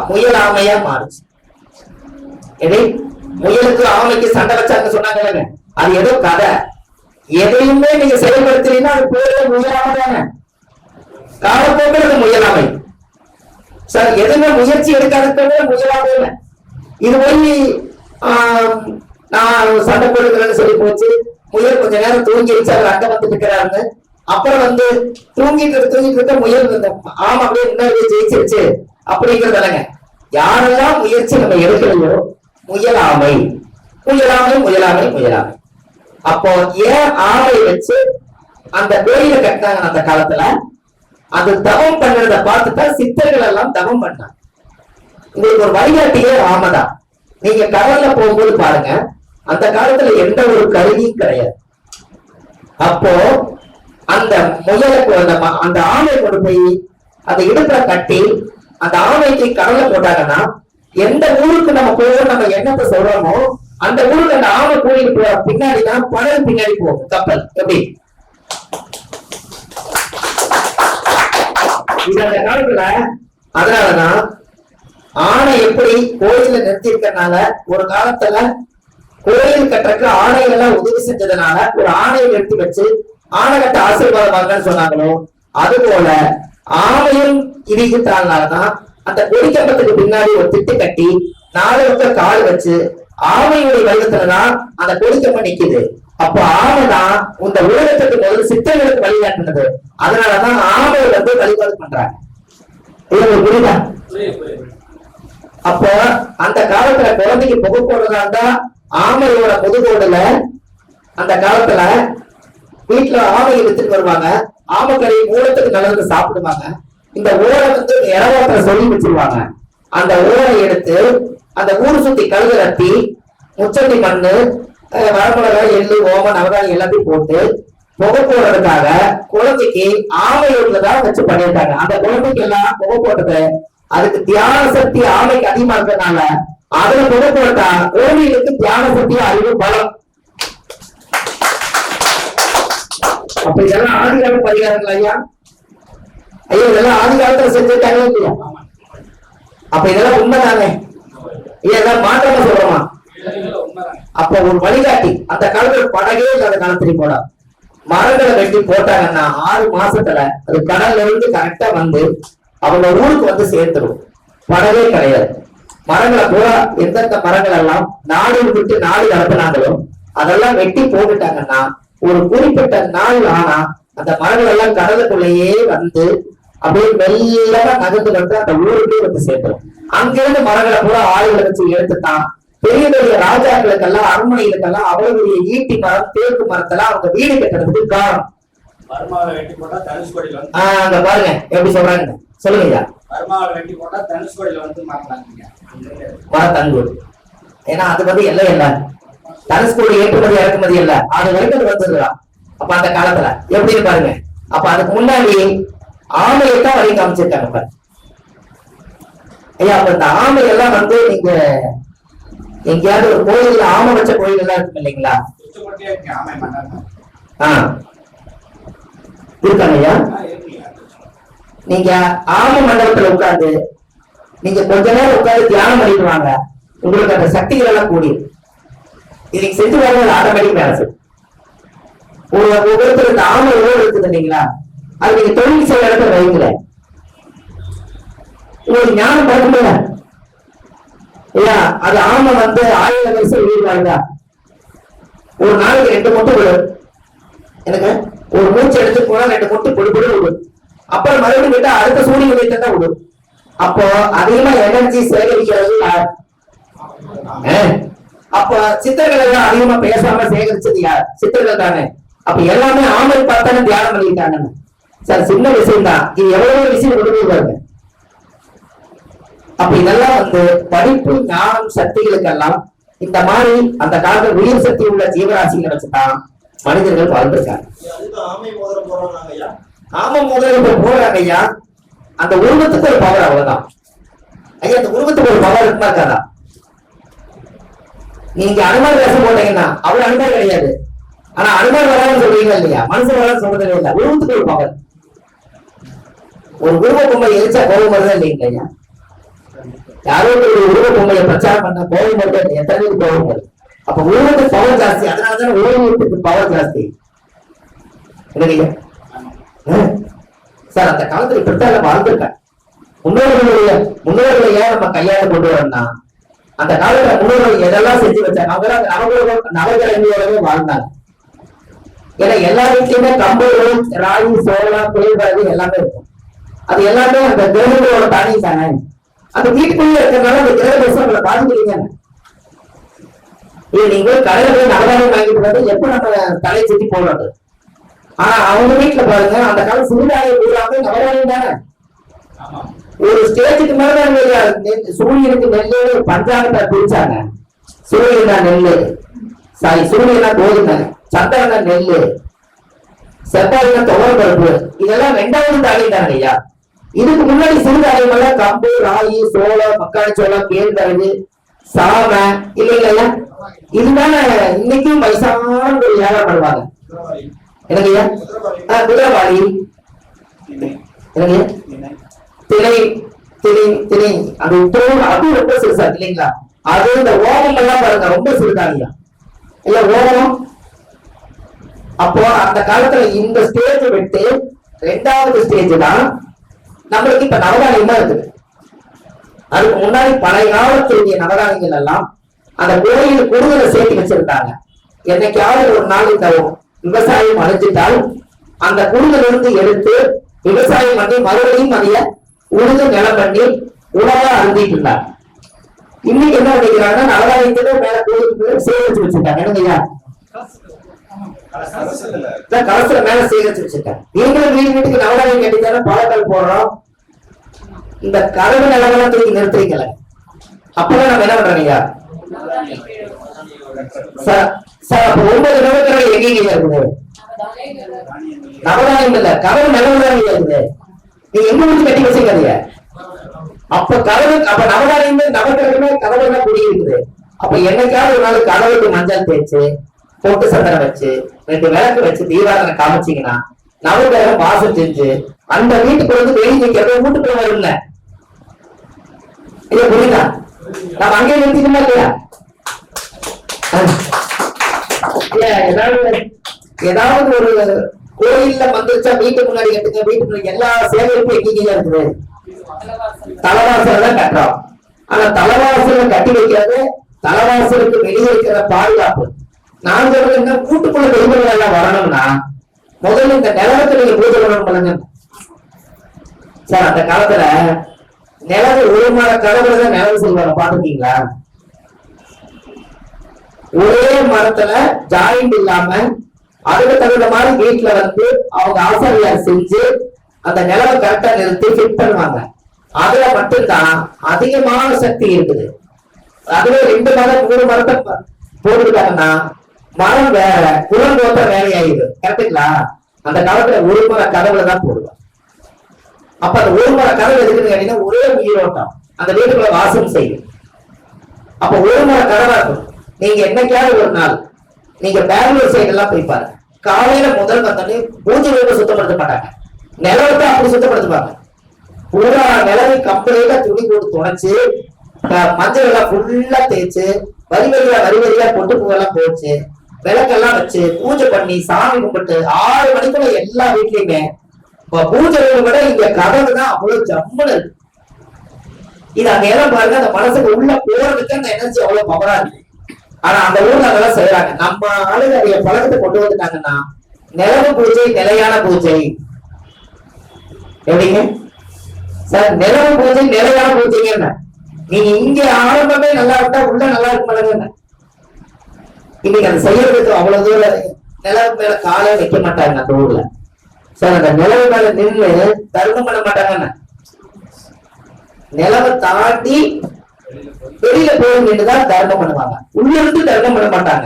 முயல் ஆமையா மாறுச்சு. முயலுக்கு ஆமைக்கு சண்டை வச்சாங்க சொன்னாங்க, அது ஏதோ கதை. எதையுமே நீங்க செயல்படுத்துறீங்கன்னா அது பேரே முயலாமை தானே. காலப்போக்கிறது முயலாமை சார். எதுவுமே முயற்சி எடுக்காதவே முயலாமை இல்லை. இது போய் நான் சண்டை போடுக்கிறேன்னு சொல்லி போச்சு. முயல் கொஞ்ச நேரம் தூங்கிடுச்சு, அவர் அங்க வந்துட்டு இருக்கிறாங்க. அப்புறம் வந்து தூங்கிட்டு இருக்க முயல் ஆமா அப்படியே முன்னாடி ஜெயிச்சிருச்சு அப்படிங்கிறதுலங்க. யாரெல்லாம் முயற்சி நம்ம எடுக்கலையோ முயலாமை முயலாமை முயலாமை முயலாமை. அப்போ ஏன் ஆமை வச்சு அந்த கோயிலை கட்டினாங்க அந்த காலத்துல? அது தவம் பண்றத பார்த்துட்டா சித்தர்கள் எல்லாம் தவம் பண்ணாங்க. உங்களுக்கு ஒரு வழிகாட்டியே ஆமைதான். நீங்க கடல்ல போகும்போது பாருங்க, அந்த காலத்துல எந்த ஒரு கருவியும் கிடையாது. அப்போ அந்த முயலுக்கு அந்த ஆமை கொண்டு போய் அந்த இடுப்புல கட்டி அந்த ஆமைக்கு கடல்ல போட்டாங்கன்னா எந்த ஊருக்கு நம்ம போவோம் நம்ம எண்ணத்தை சொல்றோமோ அந்த ஊருக்கு அந்த ஆமை கூட்டிட்டு போற பின்னாடிதான் படகு பின்னாடி போகும் கப்பல். எப்படி இது அந்த காலத்துல. அதனாலதான் ஆணை எப்படி கோயில நிறுத்தி இருக்கிறதுனால ஒரு காலத்துல கோயில் கட்டுறதுக்கு ஆணைகள்லாம் உதவி செஞ்சதுனால ஒரு ஆணையை நிறுத்தி வச்சு ஆணை கட்ட ஆசீர்வாதம் சொன்னாங்களோ, அது போல ஆணையும் இடித்தால்தான் அந்த கொடிக்கம்பத்துக்கு பின்னாடி ஒரு திட்டு கட்டி 4 பக்கம் கால் வச்சு ஆமையுடைய வடிவத்துலதான் அந்த கொடிக்கம்பம் நிக்குது. அப்ப ஆமைதான் இந்த உலகத்துக்கு முதல் சித்தர்களுக்கு வழிகாட்டுனது. அதனாலதான் ஆமை வந்து வழிபாடு பண்றாங்க. புரியுதா? அப்ப அந்த காலத்துல குழந்தைக்கு புகை போடுறதா இருந்தா ஆமையோட முதுகோடுல அந்த காலத்துல வீட்டுல ஆமையை வித்துட்டு வருவாங்க. ஆமைக்கறி மூலத்துக்கு நல்லது சாப்பிடுவாங்க. இந்த ஓரை வந்து இறவாத்துல சொல்லி வச்சிருவாங்க. அந்த ஓரை எடுத்து அந்த ஊர் சுத்தி கழுகு ரத்தி முச்சட்டி மண்ணு வரமிளகாய் எள்ளு ஓமம் நவதானியம் எல்லாத்தையும் போட்டு புகை போடுறதுக்காக குழந்தைக்கு ஆமையோட்டுலதான் வச்சு பண்ணியிருக்காங்க. அந்த குழந்தைக்கு எல்லாம் புகை போட்டது அதுக்கு தியான சக்தி ஆமைக்கு அதிகமா இருக்கிறதுனால அதுல புகை போட்டா கோழிகளுக்கு தியான சக்தி அறிவு பலம். அப்ப இதெல்லாம் ஆதிகால பரிகாரங்கள் ஐயா. ஐயா இதெல்லாம் ஆதிகாலத்துல செஞ்சுட்டாங்க இல்லையா? அப்ப இதெல்லாம் உண்மைதானே? இதெல்லாம் மாற்றமா சொல்றோமா? அப்ப ஒரு வழிகாட்டி அந்த காலத்துல படகே இல்லாத காலத்துல போட மரங்களை வெட்டி போட்டாங்கன்னா 6 மாசத்துல அது கடல்ல இருந்து கரெக்டா வந்து அவங்க ஊருக்கு வந்து சேர்த்துடும். படவே கிடையாது. மரங்களை பூரா எந்தெந்த மரங்கள் எல்லாம் நாடு விட்டு நாடு நடத்தினாங்களோ அதெல்லாம் வெட்டி போட்டுட்டாங்கன்னா ஒரு குறிப்பிட்ட நாள் ஆனா அந்த மரங்கள் எல்லாம் கடலுக்குள்ளேயே வந்து அப்படியே மெல்லமா நகர்ந்து வந்து அந்த ஊருக்கே வந்து சேர்த்துடும். அங்கிருந்து மரங்களை பூரா ஆளுகளை வச்சு எடுத்துட்டான். பெரிய பெரிய ராஜாக்களுக்கெல்லாம் அரண்மனைகளுக்கெல்லாம் அவ்வளவு ஈட்டி மரம் தேக்கு மரத்தெல்லாம் அவங்க வீடு கட்டுறதுக்கு காரணம். அங்க பாருங்க எப்படி சொல்றாங்க சொல்லுங்க. ஏன்னா அது வந்து எல்லாம் இல்ல தனுஷ்கோடி ஏற்றுமதி இறக்குமதி இல்ல அது வரைக்கும் அது வந்துருக்கலாம். அப்ப அந்த காலத்துல எப்படின்னு பாருங்க. அப்ப அதுக்கு முன்னாடி ஆமையத்தான் வழி காமிச்சிருக்காங்க. ஐயா அப்ப இந்த ஆமை எல்லாம் வந்து நீங்க எங்கேயாவது ஒரு கோயில்ல ஆமை வச்ச கோயில் எல்லாம் இருக்கும் இல்லைங்களா? இருக்காங்க ஐயா. நீங்க ஆமை மண்டபத்துல உட்கார்ந்து நீங்க கொஞ்ச நேரம் உட்கார்ந்து தியானம் பண்ணிடுவாங்க. உங்களுக்கு அந்த சக்திகள் எல்லாம் கூடி இன்னைக்கு செஞ்சு வரது ஆட்டோமேட்டிக் வேலை செய்யும். ஒவ்வொருத்தர் இந்த ஆமை எவ்வளவு இருக்குது இல்லைங்களா? அது நீங்க தொழில் செய்ய இடத்துல வைங்கள உங்களுக்கு ஞானம் பழக்கல ஐயா. அது ஆமை வந்து 1000 வருஷம் உயிர்வாங்க. ஒரு நாளைக்கு 2 முட்டை விடும். எனக்கு ஒரு மூச்சு எடுத்து போனா 2 முட்டை பொடி பொடி விடும். அப்புறம் மறுபடியும் விட்டா அடுத்த சூரிய உதயத்தை தான் விடும். அப்போ அதிகமா எனர்ஜி சேகரிக்கிறது யார்? அப்ப சித்தர்கள் எல்லாம் அதிகமா பேசாம சேகரிச்சது யார்? சித்தர்கள் தானே. அப்ப எல்லாமே ஆமை பார்த்தானே தியானம் பண்ணிட்டாங்க. சார் சின்ன விஷயம் தான், இது எவ்வளவு விஷயம் கொடுக்க பாருங்க. அப்ப இதெல்லாம் வந்து படிப்பு ஞானம் சக்திகளுக்கெல்லாம் இந்த மாதிரி அந்த காலத்துல உயிர் சக்தி உள்ள ஜீவராசிகளை வச்சுதான் மனிதர்கள் வாழ்ந்திருக்காங்க. ஆமை முதல்ல போறாங்க ஐயா. அந்த உருவத்துக்கு ஒரு பவர் அவ்வளவுதான் ஐயா. அந்த உருவத்துக்கு ஒரு பவர் இருக்குமா இருக்காதா? நீங்க அனுமார் வேஷம் போட்டீங்கன்னா அவ்வளவு அனுமார் கிடையாது. ஆனா அனுமார் வரான்னு சொல்றீங்க இல்லையா? மனுஷன் வரான்னு சொல்றது இல்லையா? உருவத்துக்கு ஒரு பவர். ஒரு உருவ பொம்மை எரிச்சா கோபம் வருதா இல்லைங்களா ஐயா? யாரோ ஒரு உருவ பொம்மையை பிரச்சாரம் பண்ண கோபம் வருது, எத்தனை கோபம் வருது. அப்ப உருவத்துக்கு பவர் ஜாஸ்தி, அதனாலதான் ஓவியத்துக்கு பவர் ஜாஸ்தி. சார் அந்த காலத்துல இப்படித்தான் வாழ்ந்திருக்கேன். முன்னோர்களை ஏன் நம்ம கையாள கொண்டு வரணும்னா, அந்த காலத்துல முன்னோர்கள் எதெல்லாம் செஞ்சு வச்சாங்க, அவங்க நவகிரகங்களோடவே வாழ்ந்தாங்க. ஏன்னா எல்லா வீட்லயுமே கம்பு, ராகி, சோளம், குளிர்பாடு எல்லாமே இருக்கும். அது எல்லாமே அந்த கிரகங்களோட தானியம் தானே. அந்த வீட்டுக்குள்ளே இருக்கிறதுனால அந்த கிரக தோஷம் உங்களை பாதிக்கிறீங்க. இது நீங்க கடையில போய் நவதானியம் வாங்கிட்டு வந்து எப்ப நம்ம தலை சுத்தி போடுறது. ஆனா அவங்க வீட்டுல பாருங்க, அந்த காலம் சிறுதானியம் பூராமே நவதானியம் தானே. ஒரு ஸ்டேஜுக்கு மேலதான் சூரியனுக்கு நெல்லு பஞ்சாங்கத்தை பிரிச்சாங்க. சூரியனா நெல்லு, சாரி சூரியனா கோதுமை, சந்திரனா நெல்லு, செவ்வாய்னா துவரம் பருப்பு, இதெல்லாம் 2வது தானியம் தானே ஐயா. இதுக்கு முன்னாடி சிறுதானியம் எல்லாம் கம்பு, ராகி, சோளம், மக்காளி சோளம், கேழ்வரகு, சாமை இல்லைங்களா. இதுதானே இன்னைக்கும் வயசான ஒரு வியாபாரம் பண்ணுவாங்க. எனக்கு ஐயா குதிரவாளி, எனக்கு திணை திணை திணை அது அது ரொம்ப சிறுசா இல்லைங்களா. அது இந்த ஓமம் எல்லாம் பாருங்க ரொம்ப சிறுதானியம் இல்ல ஓமம். அப்போ அந்த காலத்துல இந்த ஸ்டேஜ் விட்டு 2வது ஸ்டேஜ் தான் நம்மளுக்கு இப்ப நவதானியமா இருக்குது. அதுக்கு முன்னாடி பழைய காலத்துடைய நவதானியங்கள் எல்லாம் அந்த கோயில் குடுதலை சேர்த்து வச்சிருந்தாங்க. என்னைக்காவது ஒரு நாள் இந்த விவசாயம் அழிஞ்சிட்டால் அந்த குடுதல இருந்து எடுத்து விவசாயம் பண்ணி மறுபடியும் அதைய உழுது நிலம் பண்ணி உணவா அருந்திட்டு இருந்தாங்க. இன்னைக்கு என்ன பண்ணிக்கிறாங்க, நவதானியத்திலே மேல கோயிலுக்கு சேகரிச்சு வச்சிருக்காங்க. என்னங்கய்யா கலசல மேல சேகரிச்சு வச்சிருக்காங்க. நீங்களும் வீட்டுக்கு நவதானியம் கேட்டீங்கன்னா பழங்கள் போடுறோம். இந்த கதவு நிலவெல்லாம் தூக்கி நிறுத்திக்கல. அப்பதான் நம்ம என்ன பண்றோம் சார். அப்ப 9 நவக்கிரகம் எங்கீங்க இருக்குது? நவதானியம் இல்ல, கதவு நிலவுதான் இருக்குது. நீங்க எங்க வீட்டு கட்டி வச்சுக்காதீங்க. அப்ப கதவு, அப்ப நவதானியமே நவக்கிரகமே கதவு எல்லாம் கூடி இருக்குது. அப்ப என்னைக்காவது ஒரு நாள் கதவுக்கு மஞ்சள் தேய்ச்சு பொட்டு சந்தனம் வச்சு 2 விளக்கு வச்சு தீபாவளி காமிச்சீங்கன்னா நவகிரகம் வாசம் செஞ்சு அந்த வீட்டுக்கு வந்து வெளியே நிற்கிறத வீட்டுக்குள்ள வரும்ல. இல்ல புரியுதா? நம்ம அங்கே நிறுத்திக்கணுமா இல்லையா? ஏதாவது ஒரு கோயில்ல வந்துருச்சா வீட்டுக்கு முன்னாடி கட்டுங்க. வீட்டுக்கு எல்லா சேகரிப்பும் எங்கேயும் இருக்குது? தலைவாசல் தான் கட்டுறோம். ஆனா தலைவாசல கட்டி வைக்கிறது தலைவாசலுக்கு வெளியே இருக்கிற பாதுகாப்பு. நான் சொல்றது என்ன, வீட்டுக்குள்ள தெய்வங்கள் எல்லாம் வரணும்னா முதல்ல இந்த நிலவத்தை நீங்க பூஜை பண்ணணும் பண்ணுங்க சார். அந்த காலத்துல நிலவு ஒரு மர கடவுள்தான் நிலவு செய்வாங்க, பாத்துருக்கீங்களா? ஒரே மரத்துல ஜாயிண்ட் இல்லாம அதுக்கு தகுந்த மாதிரி வீட்டுல வந்து அவங்க ஆசாரியார் செஞ்சு அந்த நிலவை கரெக்டா நிறுத்தி ஃபிட் பண்ணுவாங்க. அதுல மட்டும்தான் அதிகமான சக்தி இருக்குது. அதுவே 2 மரம் 3 மரத்தை போட்டுக்கிட்டாங்கன்னா மரம் வேற, குலங்கோத்த வேலையாயிடுது. கரெக்டுங்களா? அந்த காலத்துல ஒரு மர கதவுல தான் போடுவாங்க. அப்ப அந்த ஒரு மர கதவு எதுக்குன்னு கேட்டீங்கன்னா ஒரே உயிரோட்டம் அந்த வீட்டுக்குள்ள வாசம் செய்யும். அப்ப ஒரு மர கதவா இருக்கும். நீங்க என்னைக்காவது ஒரு நாள் நீங்க பெங்களூர் சைடு எல்லாம் போய் பாருங்க. காலையில முதல் வந்தோடனே பூஜை வீட்டை சுத்தப்படுத்த மாட்டாங்க, நிலவத்தை அப்படி சுத்தப்படுத்துவாங்க. பூரா நிலவை கம்பெனியில துணி போட்டு துணைச்சு மஞ்சள் எல்லாம் ஃபுல்லா தேய்ச்சு வரி வரியா பொட்டு பூவெல்லாம் போச்சு விளக்கெல்லாம் வச்சு பூஜை பண்ணி சாமி கும்பிட்டு 6 மணிக்குள்ள எல்லா வீட்லயுமே பூஜை விட இங்க கதவு தான் அவ்வளவு ஜம்முன்னு இருக்கு. இது அங்க எல்லாம் பாருங்க, அந்த மனசுக்கு உள்ள போறதுக்கு அந்த எனர்ஜி அவ்வளவு பவரா இருக்கு. ஆனா அந்த ஊர்ல அதெல்லாம் செய்யறாங்க. நம்ம ஆளுங்க அதைய பழக்கத்தை கொண்டு வந்துட்டாங்கன்னா நிலவு பூஜை நிலையான பூஜை. எப்படிங்க சார்? நிலவு பூஜை நிலையான பூஜைங்க என்ன? நீங்க இங்க ஆரம்பமே நல்லா விட்டா உள்ள நல்லா இருக்க மாட்டாங்க. இன்னைக்கு அதை செய்யறதுக்கு அவ்வளவு தூரம் நிலவு மேல காலே வைக்க மாட்டாங்க அந்த ஊர்ல சார். அந்த நிலவு மேல நின்று தர்மம் பண்ண மாட்டாங்க. நிலவை தாண்டி வெளியில போய் நின்றுதான் தர்மம் பண்ணுவாங்க. உள்ள இருந்து தர்மம் பண்ண மாட்டாங்க.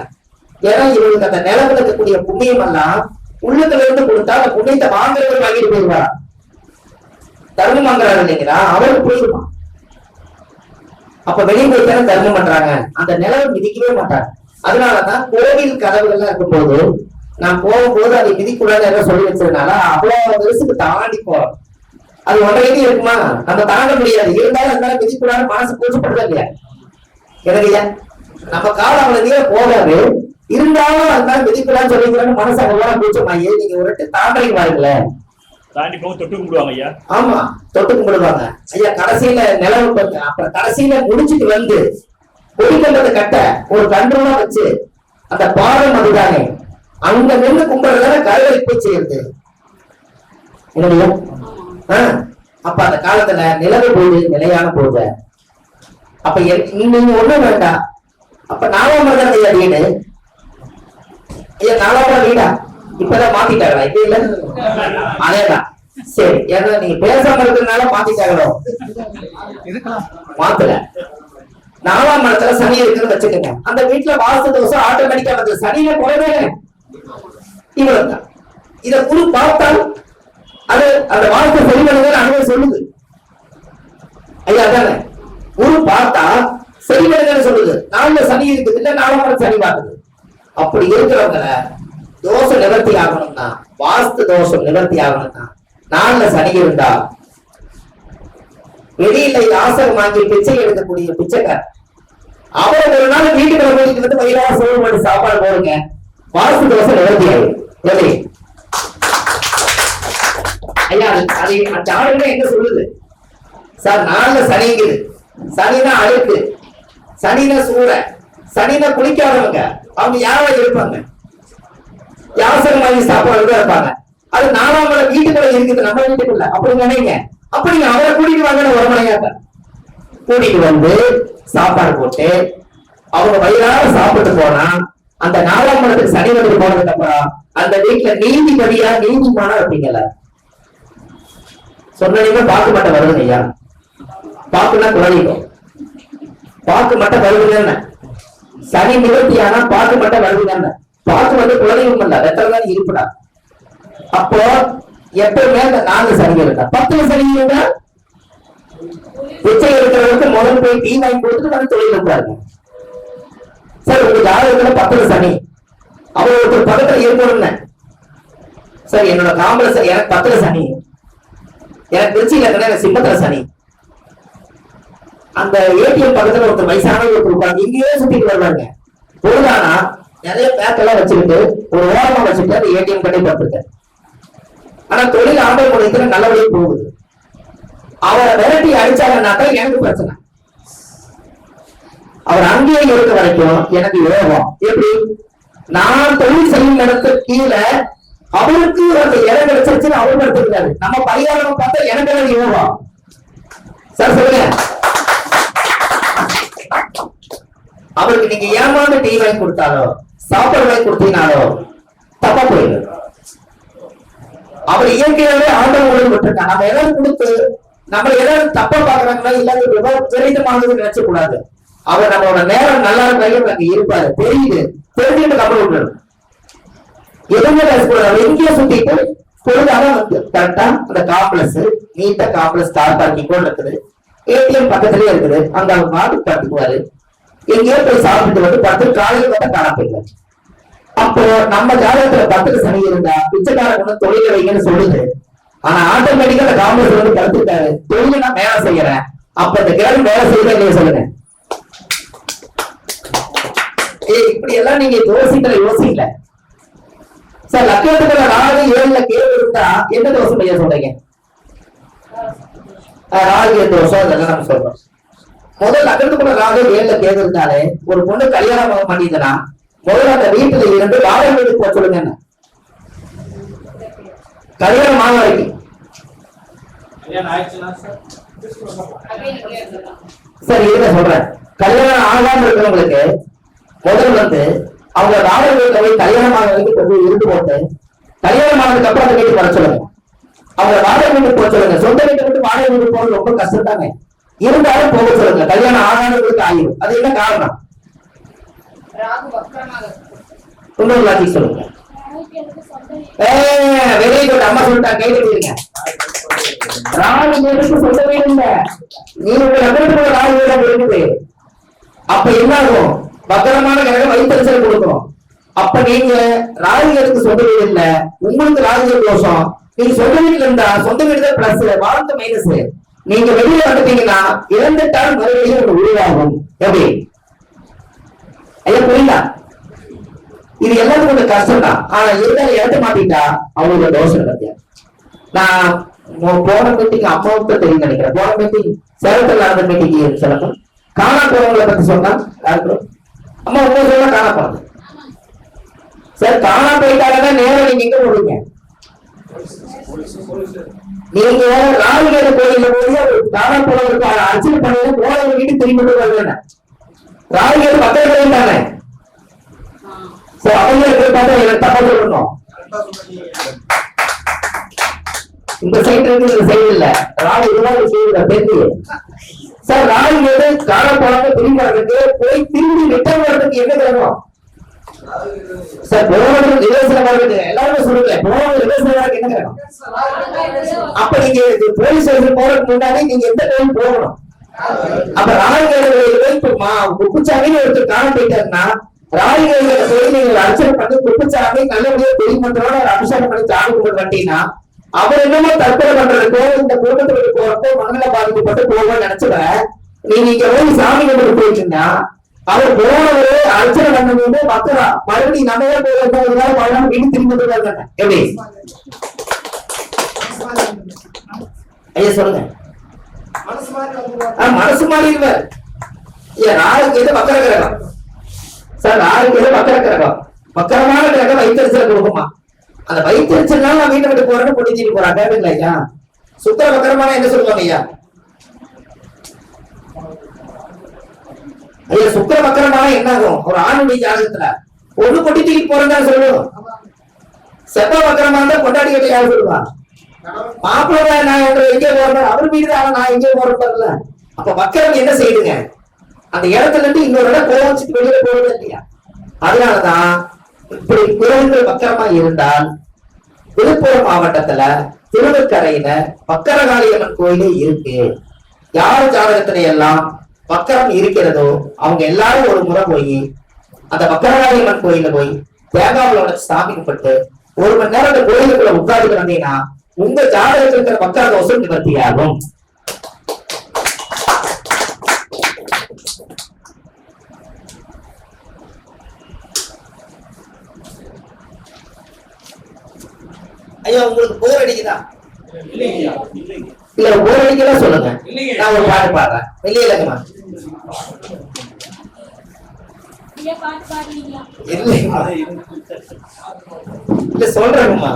ஏன்னா இவங்களுக்கு அந்த நிலவுல இருக்கக்கூடிய புண்ணியம் எல்லாம் உள்ளத்துல இருந்து கொடுத்தா அந்த புண்ணியத்தை வாங்குறவர் வாங்கிட்டு போயிருவாரா? தர்மம் வாங்குறாரு இல்லைங்களா, அவருக்கு போயிருமா. அப்ப வெளியே போய்த்தானே தர்மம் பண்றாங்க. அந்த நிலவை மிதிக்கவே மாட்டாங்க. அதனாலதான் கோவில் கதவுகள்லாம் இருக்கும்போது நான் போகும்போது அதை மிதிக்கூடாது சொல்லி வச்சதுனால அவ்வளவு வருஷத்துக்கு தாண்டி போறோம். அது ஒன்றரை இருக்குமா? நம்ம தாங்க முடியாது. இருந்தாலும் அதனால மிதிக்கூடாது மனசு கூச்சப்படுதா இல்லையா? எனக்கு நம்ம காலம் அவ்வளவு போகாது. இருந்தாலும் அதனால மிதிக்கூடாதுன்னு சொல்லிக்கிறான்னு மனசு அவ்வளவு கூச்சமாயி நீங்க ஒரு தாண்டறைக்கு வாருங்களேன். தாண்டி போக தொட்டு கும்பிடுவாங்க ஐயா. ஆமா, தொட்டு கும்பிடுவாங்க ஐயா. கடைசியில நிலவு அப்புறம் கடைசியில முடிச்சுட்டு வந்து கொடிக்கண்டதை கட்ட ஒரு கண்ட்ரோலா வச்சு அந்த பாடம் அதுதானே அங்க நின்று கும்பிடுறதான கருவை போய் செய்யுது இல்லையா? அப்ப அந்த காலத்துல நிலவு போது நிலையான போது அப்ப நீங்க ஒண்ணு வேண்டாம். அப்ப நாலாம் ஐயா வீடு ஐயா, நாலாம் வீடா இப்பதான் மாத்திட்டாங்களா? இப்ப இல்ல, அதேதான். சரி, ஏன்னா நீங்க பேசாம இருக்கிறதுனால மாத்திட்டாங்களோ? மாத்தல. 4ஆம் இடத்துல சனி இருக்குன்னு வச்சுக்கோங்க. அந்த வீட்டுல வாஸ்து தோஷம் ஆட்டோமேட்டிக்கா வந்து சனியில குறைவே இவ்வளவு தான். இத குரு பார்த்தால் அது அந்த வாஸ்து சரி பண்ணுங்க அனுபவம் சொல்லுது ஐயா. அதானே குரு பார்த்தா சரி பண்ணுங்க சொல்லுது. 4ல சனி இருக்குது இல்ல, 4ஆம் இடம் சனி பார்க்குது. அப்படி இருக்கிறவங்க தோஷம் நிவர்த்தி ஆகணும்னா, வாஸ்து தோஷம் நிவர்த்தி ஆகணும்னா 4ல சனி இருந்தா வெளியில ஆசகம் வாங்கி பிச்சை எடுக்கக்கூடிய பிச்சைக்கார் அவர் ஒரு நாள் வீட்டுக்கு போயிட்டு வந்து வயிறார சோறு பண்ணி சாப்பாடு போடுங்க, வாஸ்து தோஷம் நிவர்த்தி ஆகும். ஐயா அது அந்த ஆளுங்க என்ன சொல்லுது சார்? 4ல சனிங்குது. சனினா அழுக்கு, சனினா சூற, சனினா குளிக்காதவங்க. அவங்க யாரா இருப்பாங்க? யாசகம் வாங்கி சாப்பாடு இருப்பாங்க. அது 4ஆம் இடம் வீட்டுக்குள்ள இருக்குது, நம்ம வீட்டுக்குள்ள. அப்படி நினைங்க. அப்படி அவரை கூட்டிட்டு வாங்க ஒரு மனையாக்க கூட்டிட்டு வந்து சாப்பாடு போட்டு அவங்க வயிறார சாப்பிட்டு போனா அந்த 4ஆம் இடத்துக்கு சனி வந்து போனதுக்கு அப்புறம் அந்த வீட்டுல நீதிபதியா நீதிமானா இருப்பீங்கல்ல. சொன்னீங்க பாக்கு மட்டும் வருதுங்க ஐயா. பாக்குன்னா குழந்தைக்கும் பாக்கு மட்டும் வருதுங்க. சனி நிவர்த்தியானா பாக்கு மட்டும் வருதுங்க. பாக்கு வந்து குழந்தைக்கும் இல்ல, வெத்ததான் இருப்படா. அப்போ எப்பவுமே அந்த 4 சனி இருந்தா 10ல சனி இருந்தா பிச்சை இருக்கிறவங்களுக்கு முதல் போய் டீ வாங்கி கொடுத்துட்டு வந்து தொழில் இருக்காங்க. சார் உங்க ஜாதகத்துல 10ல சனி, அவர் ஒருத்தர் பக்கத்துல இருக்கணும்னு சார் என்னோட காம்பல சார் எனக்கு 10ல சனி, எனக்கு திருச்சியில இருக்கிற எனக்கு சிம்மத்துல சனி. அந்த ஏடிஎம் பக்கத்துல ஒருத்தர் வயசான ஒருத்தர் உட்காந்து இங்கேயே சுத்திட்டு வருவாங்க. பொழுதானா நிறைய பேக் எல்லாம் வச்சுக்கிட்டு ஒரு ஓரமா வச்சுட்டு அந்த ஏடிஎம் கடை பார்த்துருக்காரு. ஆனா தொழில் ஆம்பளை முறையத்துல நல்லபடியா போகுது. அவரை விரட்டி அடிச்சாங்கன்னாக்கா எனக்கு பிரச்சனை. அவர் அங்கேயே இருக்க வரைக்கும் எனக்கு யோகம். எப்படி? நான் தொழில் செய்யும் இடத்துக்கு கீழே அவருக்கு அந்த இடம் கிடைச்சிருச்சுன்னு அவர் எடுத்துக்கிறாரு. நம்ம பரிகாரம் பார்த்தா எனக்கு யோகம். சார் சொல்லுங்க, அவருக்கு நீங்க ஏமாந்து டீ வாங்கி கொடுத்தாலோ சாப்பாடு வாங்கி கொடுத்தீங்கனாலோ தப்பா போயிடும். அவர் இயற்கையாவே ஆண்டவன் உணவு விட்டுருக்காங்க. நம்ம ஏதாவது கொடுத்து நம்ம ஏதாவது தப்பா பாக்குறாங்களா இல்லாத விபரீதமானது நினைச்ச கூடாது. அவர் நம்மளோட நேரம் நல்லா இருக்காங்க அங்க இருப்பாரு, தெரியுது, தெரிஞ்சுட்டு கப்பல் விட்டுரு. எதுவுமே பேசக்கூடாது. அவர் எங்கேயோ சுத்திட்டு பொழுதான வந்து கரெக்டா அந்த காம்ப்ளெக்ஸ் நீட்டா காம்ப்ளெக்ஸ் கார் பார்க்கிங் கூட இருக்குது, ஏடிஎம் பக்கத்துலயே இருக்குது. அங்க அவங்க மாட்டு பார்த்துக்குவாரு. எங்கேயோ போய் சாப்பிட்டு வந்து 10 காலையில மட்டும் காண போயிடுவாரு. அப்போ நம்ம ஜாதகத்துல 10ல சனி இருந்தா பிச்சைக்காரங்க தொழில வைங்கன்னு சொல்லுது. ஆனா ஆட்டோமேட்டிக்கா காங்கிரஸ் வந்து கருத்துட்டாரு, தொழில நான் வேலை செய்யறேன். அப்ப இந்த கிரகம் வேலை செய்யறேன் இல்லையா சொல்லுங்க. இப்படி எல்லாம் நீங்க யோசிக்கல சார். லட்சத்துக்குள்ள 4 7ல கேள்வி இருந்தா என்ன தோஷம் ஐயா சொல்றீங்க? ராகு தோஷம் அதெல்லாம் நம்ம சொல்றோம். முதல் லட்சத்துக்குள்ள 4 7ல கேள்வி இருந்தாலே ஒரு பொண்ணு கல்யாணம் பண்ணிதுன்னா முதல்ல அந்த வீட்டுல இருந்து வாடகை வீட்டுக்கு போக சொல்லுங்க. என்ன கல்யாணம் ஆக வரைக்கும் சரி இருக்க சொல்றேன். கல்யாணம் ஆகாம இருக்கிறவங்களுக்கு முதல் வந்து அவங்க வாடகை வீட்டுல போய் கல்யாணம் ஆக வரைக்கும் இருந்து போட்டு கல்யாணம் ஆனதுக்கு அப்புறம் அந்த வீட்டுக்கு வர சொல்லுங்க. அவங்க வாடகை வீட்டுக்கு போக சொல்லுங்க. சொந்த வீட்டை விட்டு வாடகை வீட்டுக்கு போறது ரொம்ப கஷ்டம் தானே. இருந்தாலும் போக சொல்லுங்க. கல்யாணம் ஆகாதவங்களுக்கு ஆயிரும். அது என்ன காரணம்? இன்னொரு லாஜிக் சொல்லுங்க. Very good. அம்மா சொல்லிட்டாங்க, கை தட்டிடுங்க. ராகு வீட்டுக்கு சொந்த வீடு இல்ல, நீ உங்க நகரத்துக்குள்ள ராகு வீடு இருக்குது. அப்ப என்ன ஆகும்? பத்திரமான கிரகம் வைத்தறிச்சல் கொடுக்கும். அப்ப நீங்க ராகுகளுக்கு சொந்த வீடு இல்ல, உங்களுக்கு ராகு தோஷம். நீங்க சொந்த வீட்டுல இருந்தா சொந்த வீடு தான் பிளஸ், வாழ்ந்த மைனஸ். நீங்க வெளியில வந்துட்டீங்கன்னா இறந்துட்டால் மறுபடியும் ஒரு உருவாகும். எப்படி ஐயா புரியல? இது எல்லாத்துக்கும் கொஞ்சம் கஷ்டம் தான். ஆனா இருந்தாலும் இறக்க மாட்டீங்களா அவங்களோட தோசை நடத்தியா. நான் போன மீட்டிங் அம்மாவுக்கு தெரியும் நினைக்கிறேன். போன மீட்டிங் சேலத்தில் நடந்த மீட்டிங் சொல்லணும். காணா போறவங்களை பத்தி சொன்னா யாருக்கும் அம்மா உங்க சொல்ல காணா போறது சார். காணா போயிட்டாங்கன்னா நேரம் நீங்க எங்க போடுவீங்க? நீங்க ராகுகேது கோயில போய் காணா போனவருக்கு அர்ச்சனை பண்ணி போனவங்க வீட்டு திரும்பி வருவேன். ராகுகேது பக்கத்துல தானே. அவங்க பார்த்தா எனக்கு தப்பா சொல்லணும். இந்த சைடு இருக்கு, இந்த சைடு இல்ல. ராகு இதுதான் செய்யுற தெரிஞ்சு சார். ராகுகேது காணா போனவங்க திரும்பி வர்றதுக்கு போய் திரும்பி ரிட்டர்ன் வர்றதுக்கு என்ன கிரகம் சார்? போனவங்க ரிவர்ஸ்ல வர்றது எல்லாருமே சொல்லுங்க. போனவங்க ரிவர்ஸ்ல வர்றதுக்கு என்ன கிரகம்? அப்ப நீங்க போலீஸ் ஸ்டேஷன் போறதுக்கு முன்னாடி நீங்க எந்த டைம் போகணும்? அப்ப ராகுகேது குப்புச்சாமின்னு ஒருத்தர் காண போயிட்டாருன்னா ராகுகேது போய் நீங்க அர்ச்சனை பண்ணி குப்புச்சாமி நல்லபடியா பெரியமன்றோட அபிஷேகம் பண்ணி சாமி கும்பிட்டு வந்தீங்கன்னா அவர் என்னமோ தற்கொலை பண்றதுக்கோ இந்த கூட்டத்துக்கு போறப்போ மனநல பாதிக்கப்பட்டு போக நினைச்சுட நீங்க இங்க போய் சாமி கும்பிட்டு போயிட்டீங்கன்னா அவர் போனவரு அர்ச்சனை பண்ணும்போது மக்களா மறுபடியும் நம்மளே போயிருந்தா பழம் வீடு திரும்பி வருவாங்க. எப்படி ஐயா சொல்லுங்க. மனசு மாறி இருவார். ராகுகேது வக்கர கிரகம் சார். ராகுகேது வக்கர கிரகம். வக்கரமான கிரகம் வைத்தறிச்சல கொடுக்குமா. அந்த வைத்தறிச்சல்னால நான் வீட்டை விட்டு போறேன்னு பொடிச்சிட்டு போறாங்க. கேட்டுங்களா ஐயா? சுத்தர வக்கரமான என்ன சொல்லுவாங்க ஐயா? ஐயா சுக்கர வக்கரமான என்ன ஆகும்? ஒரு ஆணுடைய ஜாதகத்துல ஒண்ணு கொட்டி தூக்கிட்டு போறேன்னு சொல்லுவோம். செப்ப வக்கரமா இருந்தா கொண்டாடி கிட்ட யாரும் சொல்லுவா மாப்பிள்ளை நான் எங்கே போறேன் அவர் வீடு தான் நான் எங்கே போறேன்ல. அப்ப வக்கரம் என்ன செய்யுதுங்க? அந்த இடத்துல இருந்து இன்னொரு இடம் கோவச்சுட்டு வெளியில போறது இல்லையா? அதனாலதான் இப்படி கிரகங்கள் வக்கரமா இருந்தால் விழுப்புரம் மாவட்டத்துல திருவக்கரையில வக்கரகாளியம்மன் கோயிலே இருக்கு. யார் ஜாதகத்துல எல்லாம் வக்கரம் இருக்கிறதோ அவங்க எல்லாரும் ஒரு முறை போய் அந்த வக்கரகாளியம்மன் கோயில போய் தேங்காவோட ஸ்தாபிக்கப்பட்டு 1 மணி நேரம் அந்த கோயிலுக்குள்ள உட்கார்ந்து வந்தீங்கன்னா உங்க ஜாதகத்தில் இருக்கிற வக்கர தோஷம் நிவர்த்தியாகும். ஐயா உங்களுக்கு போர் அடிக்குதா? இல்ல போர் அடிக்கலாம் சொல்லுங்க. நான் ஒரு பாட்டு பாடுறேன். வெளியே இல்லைங்கம்மா இல்ல சொல்றேங்கம்மா.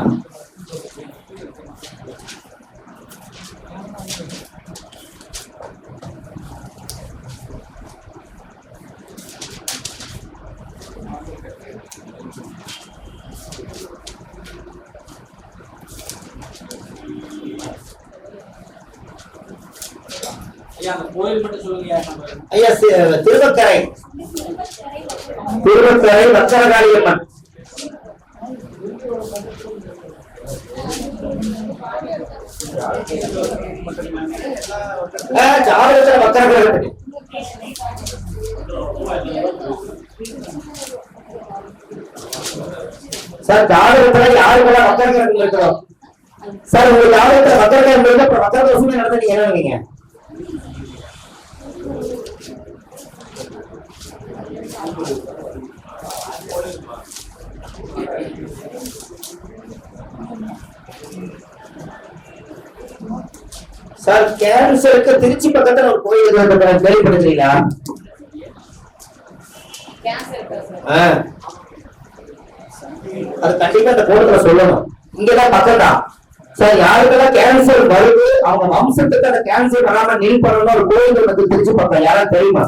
ஐயா திருவக்கரை வக்கரகாளியம்மன் ஜாதகத்துல வக்கரகாளியம்மன் சார். ஜாதகத்துல யாருக்கெல்லாம் வக்கரகாளியம்மன் இருக்கிறோம் சார்? உங்க ஜாதகத்துல வக்கரகாளியம்மன் இருக்கு. அப்புறம் வக்கர தோஷமே நடந்த நீங்க என்ன நினைக்கிறீங்க? சார் கேன்சருக்கு திருச்சி பக்கத்துல ஒரு கோயில் கேள்விப்படுறீங்களா? அது கண்டிப்பா இந்த கோலத்துல சொல்லணும். இங்கதான் பக்கம் தான் சார். யாருக்கெல்லாம் கேன்சர் வருது அவங்க வம்சத்துக்கு அந்த கேன்சர் வராம நீல் பண்ணணும் ஒரு கோயில் வந்து திருச்சி பக்கம் யாராவது தெரியுமா?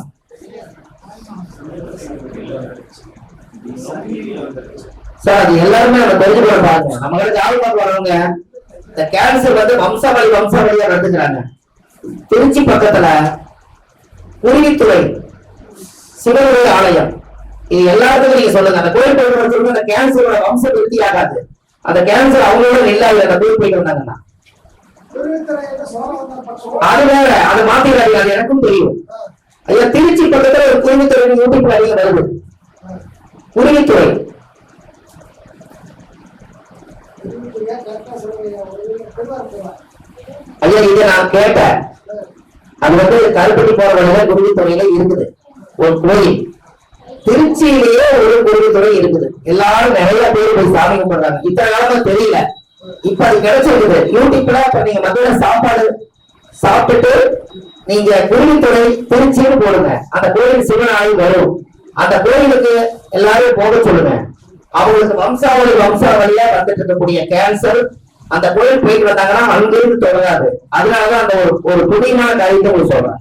சார் அது எல்லாருமே நம்ம தெரிஞ்சு போட பாருங்க. நம்ம கிட்ட ஜாதகம் வரவங்க இந்த கேன்சர் வந்து வம்சாவளியா வந்துக்கிறாங்க. திருச்சி பக்கத்துல குருவித்துறை சிவனுடைய ஆலயம் இது எல்லாத்துக்கும் நீங்க சொல்லுங்க. அந்த கோயில் போய் அந்த கேன்சரோட வம்சம் விருத்தி ஆகாது. அந்த கேன்சர் அவங்களோட இல்லாத அந்த கோயில் போயிட்டு வந்தாங்கன்னா அது வேற. அதை மாத்திக்கிறாங்க. அது எனக்கும் தெரியும் ஐயா. திருச்சி பக்கத்துல ஒரு குருவித்துறை யூடியூப்ல அதிகம் வருது. குருவித்துறை ஐயா இதை நான் கேட்டேன். அது வந்து கருப்பட்டி போற வழியில குருவித்துறையில இருக்குது ஒரு கோயில். திருச்சியிலேயே ஒரு குருவித்துறை இருக்குது. எல்லாரும் நிறைய பேர் போய் சாமி கும்பிடுறாங்க. இத்தனை காலமா தெரியல. இப்ப அது கிடைச்சிருக்குது யூடியூப்ல. இப்ப நீங்க மத்தியான சாப்பாடு சாப்பிட்டுட்டு நீங்க குருவித்துறை திருச்சின்னு போடுங்க. அந்த கோயில் சிவனாய் வரும். அந்த கோயிலுக்கு எல்லாரும் போக சொல்லுங்க. அவங்களுக்கு வம்சாவளியா வந்துட்டு இருக்கக்கூடிய கேன்சர் அந்த கோயில் போயிட்டு வந்தாங்கன்னா அங்கிருந்து தொடராது. அதனாலதான் அந்த ஒரு புதியமான காரியத்தை உங்களுக்கு சொல்றேன்.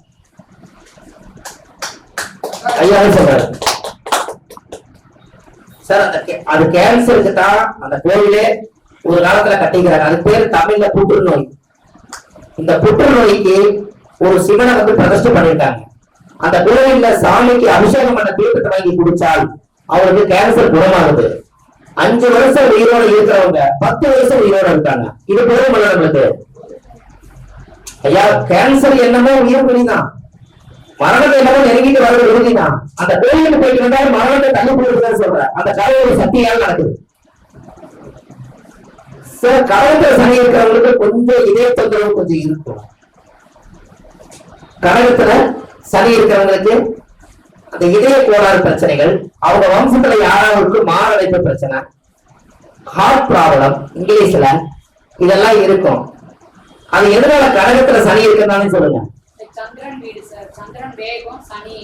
ஐயா சொல்றாரு சார், அது கேன்சருக்கு தான் அந்த கோயிலே ஒரு காலத்துல கட்டிக்கிறாங்க. அது பேரு தமிழ்ல புற்றுநோய். இந்த புற்றுநோய்க்கு ஒரு சிவனை வந்து பிரதிஷ்டை பண்ணிருக்காங்க. அந்த கோயில்ல சாமிக்கு அபிஷேகம் பண்ண தீர்த்தத்தை வாங்கி குடிச்சால் அவருக்கு கேன்சர் குணமாகுது. 5 வருஷம் உயிரோட இருக்கிறவங்க 10 வருஷம் உயிரோட இருக்காங்க. இது போதும் நம்மளுக்கு. ஐயா கேன்சர் என்னமோ உயிர் பிடிதான், மரணத்தை என்னமோ நெருங்கிட்டு வர்றது உறுதிதான். அந்த கோயிலுக்கு போயிட்டு வந்தாலும் மரணத்தை தள்ளி போடுறதுன்னு சொல்றேன். அந்த கதை ஒரு சக்தியால் நடக்குது சார். கடகத்துல சனி இருக்கிறவங்களுக்கு கொஞ்சம் இதய தொந்தரவு கொஞ்சம் இருக்கும். கடகத்துல சனி இருக்கிறவங்களுக்கு அந்த இதய கோளாறு பிரச்சனைகள், அவங்க வம்சத்துல யாராவது மாரடைப்பு பிரச்சனை, ஹார்ட் ப்ராப்ளம் இங்கிலீஷ்ல இதெல்லாம் இருக்கும். அது எதனால கடகத்துல சனி இருக்கிறதான்னு சொல்லுங்க. சந்திரன் வீடு சார், சந்திரன் வேகம் சனி